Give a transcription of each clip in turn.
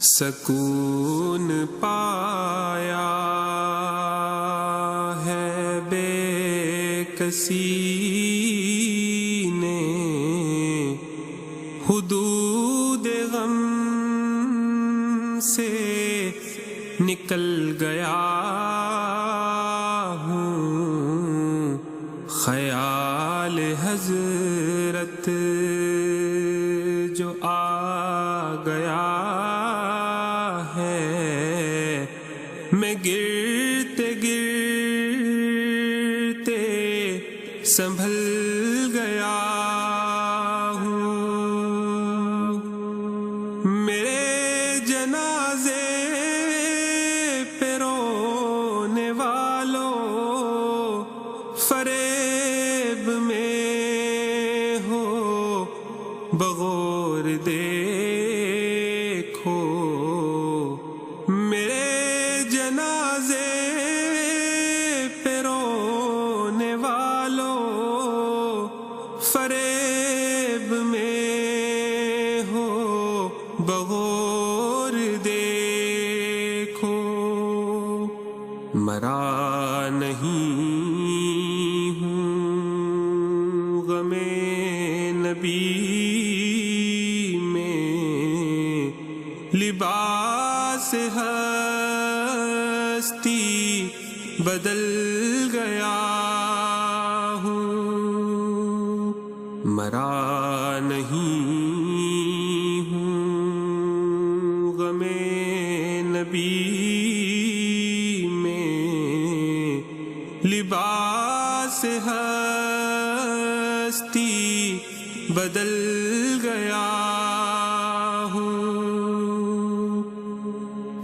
سکون پایا ہے بے کسی نے، حدود غم سے نکل گیا ہوں، خیال حضرت جو آ گیا ہے، میں گرتے گرتے سنبھل گیا ہوں، میرے جنازے پہ رونے والوں فریب میں ہو بغور دیکھو، میرے جنازے پہ رونے والوں فریب میں ہو بغور دیکھو، مرا نہیں ہوں غم نبی میں، لباس ہستی بدل گیا ہوں، مرا نہیں ہوں غم نبی میں، لباس ہستی بدل گیا ہوں،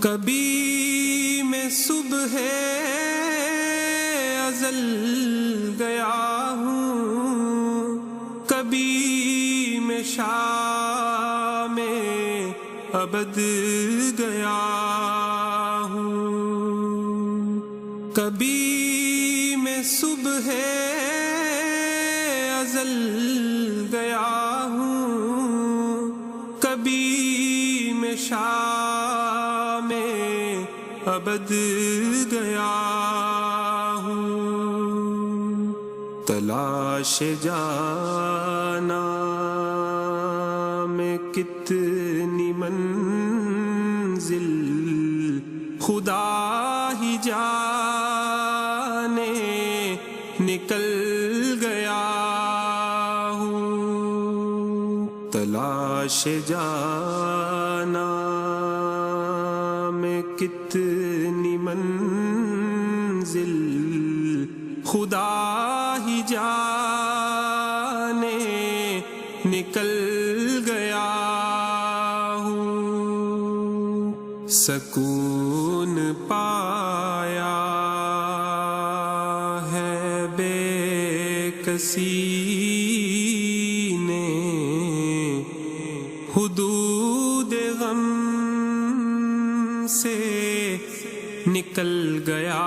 کبھی میں صبح ازل گیا ہوں، کبھی میں شام ابد گیا ہوں، کبھی میں صبح ازل گیا ہوں، کبھی میں شام ابد گیا ہوں، تلاش جانا میں کتنی منزل خدا ہی جانے نکل گیا ہوں، تلاش جانا میں کتنی منزل خدا ہی جانے نکل گیا ہوں، سکون پایا ہے بے کسی نے، حدود غم سے نکل گیا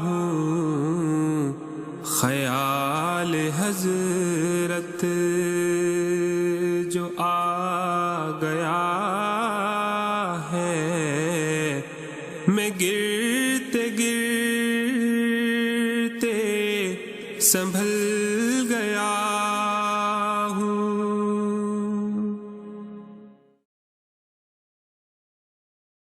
ہوں، خیال حضرت جو آ گیا ہے، میں گر